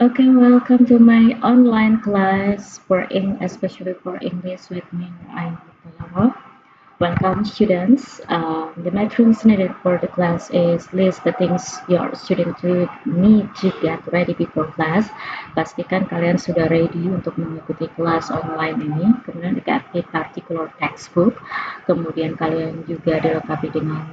Okay, welcome to my online class especially for English with me. I'm Nicola. Welcome students. The materials needed for the class is list the things your student would need to get ready before class. Pastikan kalian sudah ready untuk mengikuti kelas online ini. Kemudian dikasih particular textbook. Kemudian kalian juga dilengkapi dengan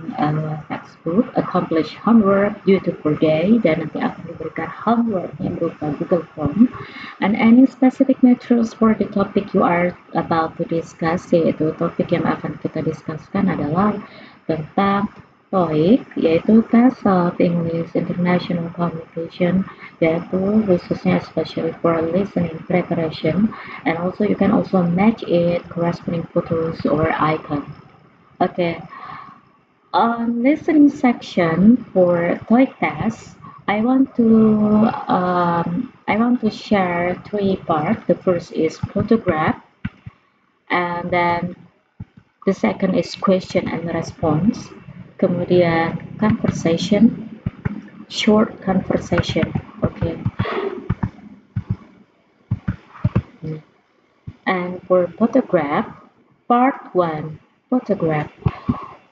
textbook, accomplish homework, beautiful day, dan nanti akan diberikan homework yang berupa Google Form and any specific materials for the topic you are about to discuss, yaitu topik yang akan kita diskuskan adalah tentang TOEIC, yaitu Test of English International Communication, yaitu khususnya especially for listening preparation, and also you can also match it corresponding photos or icon. Okay, on listening section for TOEIC test, I want to share three parts. The first is photograph, and then the second is question and response. Kemudian conversation, short conversation. Okay. And for photograph, part one, photograph.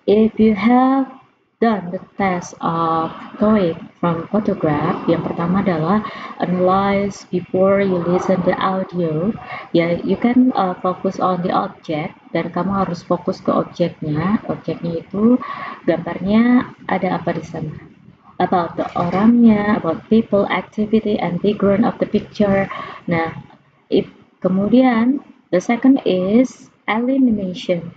If you have done the test of TOEIC from photograph, yang pertama adalah analyze before you listen the audio. Ya, you can focus on the object dan kamu harus fokus ke objeknya. Objeknya itu gambarnya ada apa di sana? About the orangnya, about people, activity, and background of the picture. Nah, kemudian the second is elimination.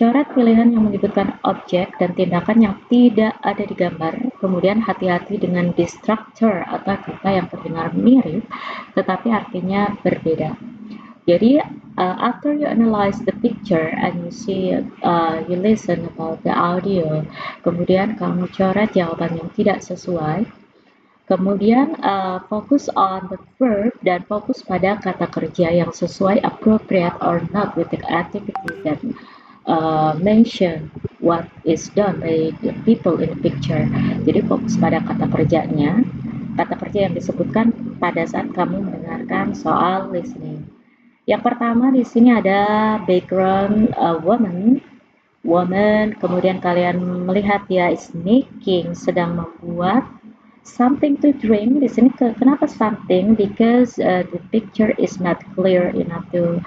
Coret pilihan yang menyebutkan objek dan tindakan yang tidak ada di gambar. Kemudian hati-hati dengan distractor atau kata yang terdengar mirip tetapi artinya berbeda. Jadi after you analyze the picture and you listen about the audio, kemudian kamu coret jawaban yang tidak sesuai. Kemudian fokus on the verb dan fokus pada kata kerja yang sesuai, appropriate or not with the activity that mention what is done by the people in the picture. Jadi fokus pada kata kerjanya, kata kerja yang disebutkan pada saat kamu mendengarkan soal listening. Yang pertama di sini ada background woman, kemudian kalian melihat dia is making, sedang membuat something to drink. Di sini kenapa something? Because the picture is not clear enough to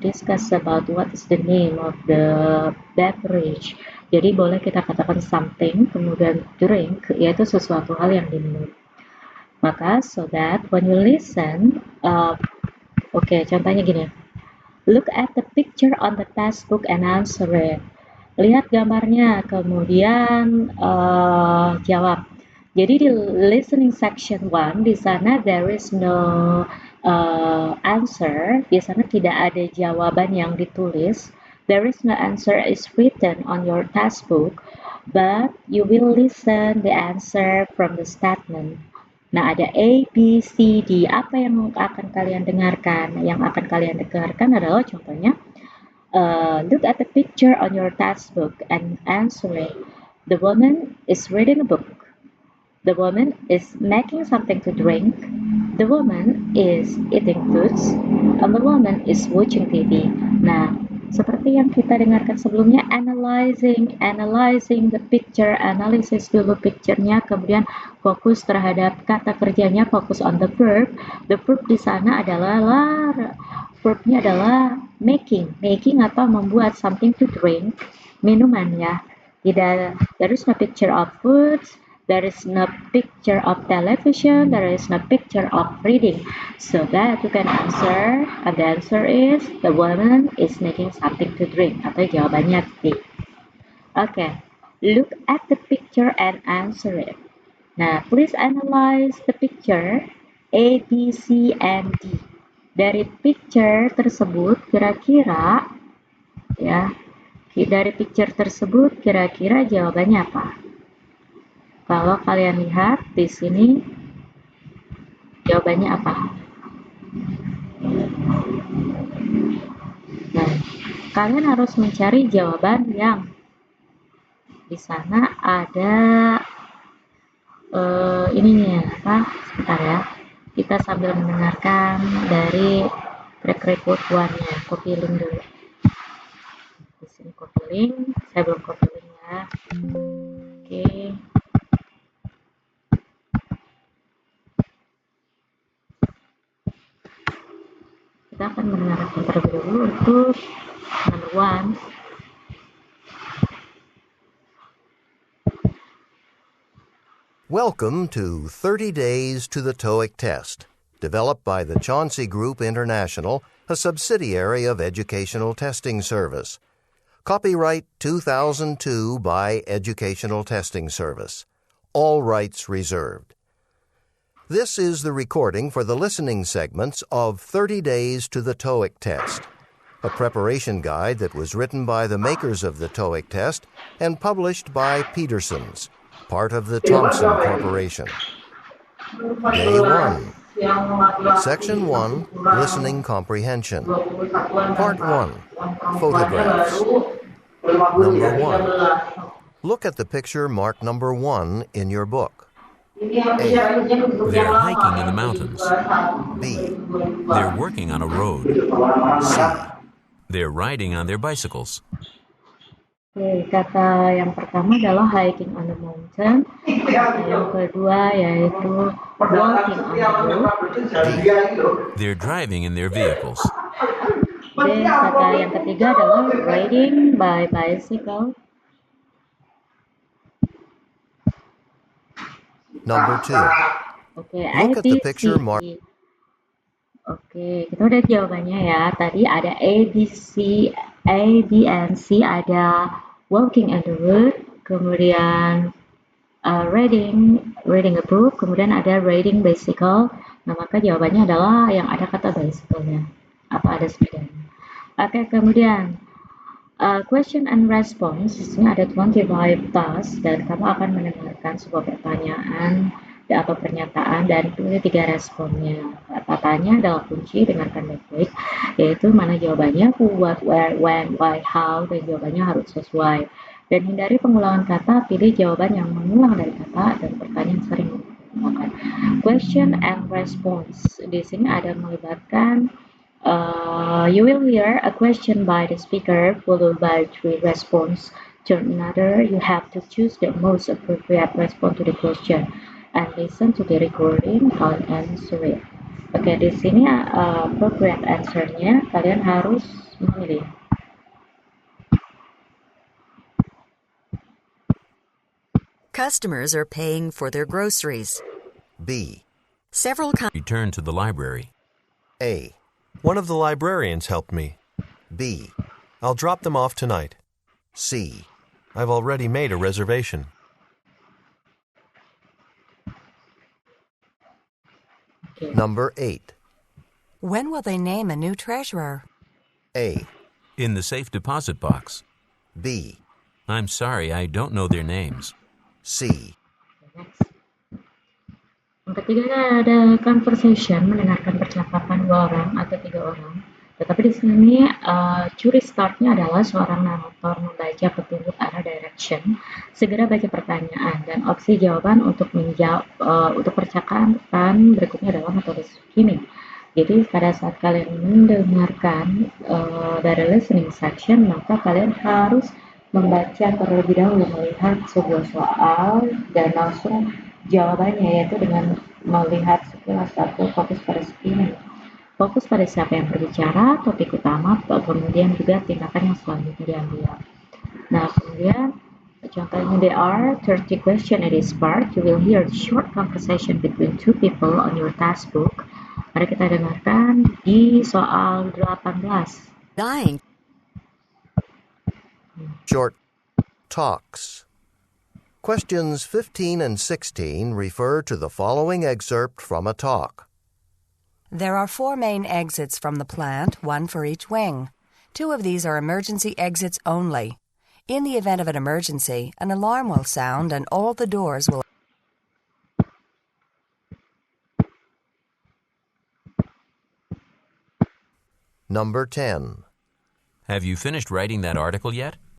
discuss about what is the name of the beverage. Jadi boleh kita katakan something, kemudian drink, yaitu sesuatu hal yang diminum. Maka so that when you listen, contohnya gini. Look at the picture on the textbook and answer it. Lihat gambarnya, kemudian jawab. Jadi di listening section 1 di sana there is no answer, di sana tidak ada jawaban yang ditulis. There is no answer is written on your textbook, but you will listen the answer from the statement. Nah, ada A, B, C, D. Apa yang akan kalian dengarkan? Yang akan kalian dengarkan adalah contohnya look at the picture on your textbook and answer it. The woman is reading a book. The woman is making something to drink. The woman is eating foods. And the woman is watching TV. Nah, seperti yang kita dengarkan sebelumnya, analyzing the picture, analisis dulu picture-nya, kemudian fokus terhadap kata kerjanya, fokus on the verb. The verb di sana adalah verbnya adalah making atau membuat something to drink, minuman ya. There is no picture of foods, there is no picture of television, there is no picture of reading. So that you can answer, and the answer is the woman is making something to drink. Atau jawabannya B. Okay, look at the picture and answer it. Nah, please analyze the picture A, B, C, and D. Dari picture tersebut kira-kira ya, dari picture tersebut kira-kira jawabannya apa? Kalau kalian lihat di sini jawabannya apa? Nah, kalian harus mencari jawaban yang di sana ada ininya apa? Sebentar ya. kita sambil mendengarkan dari track record one-nya. Copy link dulu. Di sini copy link, saya belum copy link ya. Oke. Kita akan mendengarkan terlebih dulu untuk number one. Welcome to 30 Days to the TOEIC Test, developed by the Chauncey Group International, a subsidiary of Educational Testing Service. Copyright 2002 by Educational Testing Service. All rights reserved. This is the recording for the listening segments of 30 Days to the TOEIC Test, a preparation guide that was written by the makers of the TOEIC test and published by Peterson's, part of the Thomson Corporation. Day 1. Section 1, Listening Comprehension. Part 1, Photographs. Number 1. Look at the picture marked number 1 in your book. A. They're hiking in the mountains. B. They're working on a road. C. They're riding on their bicycles. Oke, kata yang pertama adalah hiking on the mountain. Kata yang kedua yaitu walking on the road. They're driving in their vehicles. Dan kata yang ketiga adalah riding by bicycle. Number 2. Oke, Look at the picture marked. Oke, kita udah jawabannya ya. Tadi ada A, B, and C, ada walking on the road, kemudian reading a book, kemudian ada riding bicycle. Nah, maka jawabannya adalah yang ada kata bicycle-nya atau ada sepedanya. Oke, kemudian question and response. Di sini ada 25 tasks dan kamu akan mendengarkan sebuah pertanyaan atau pernyataan dan pilih 3 responnya. Katanya adalah kunci, dengarkan baik-baik, yaitu mana jawabannya, who, what, where, when, why, how, dan jawabannya harus sesuai. Dan hindari pengulangan kata, pilih jawaban yang mengulang dari kata dan pertanyaan sering menggunakan. Question and response. Di sini ada melibatkan you will hear a question by the speaker followed by 3 response to another. You have to choose the most appropriate response to the question and listen to the recording and answer it. Oke, di sini appropriate answer-nya kalian harus memilih. Customers are paying for their groceries. B. Several Return to the library. A. One of the librarians helped me. B. I'll drop them off tonight. C. I've already made a reservation. Okay. Number 8. When will they name a new treasurer? A. In the safe deposit box. B. I'm sorry, I don't know their names. C. Next. Yang ketiga ada conversation, mendengarkan percakapan 2 orang atau 3 orang. Tetapi di sini curi startnya adalah seorang narator membaca petunjuk arah direction, segera baca pertanyaan dan opsi jawaban untuk menjawab untuk percakapan berikutnya adalah metode skimming. Jadi pada saat kalian mendengarkan dari listening section, maka kalian harus membaca terlebih dahulu, melihat sebuah soal dan langsung jawabannya, yaitu dengan melihat sekilas atau fokus pada skimming. Fokus pada siapa yang berbicara, topik utama, kemudian juga tindakan yang selanjutnya diambil. Nah, kemudian contohnya there are 30 questions in this part. You will hear a short conversation between 2 people on your task book. Mari kita dengarkan di soal 18. Dying. Short talks. Questions 15 and 16 refer to the following excerpt from a talk. There are 4 main exits from the plant, 1 for each wing. 2 of these are emergency exits only. In the event of an emergency, an alarm will sound and all the doors will... Number 10. Have you finished writing that article yet?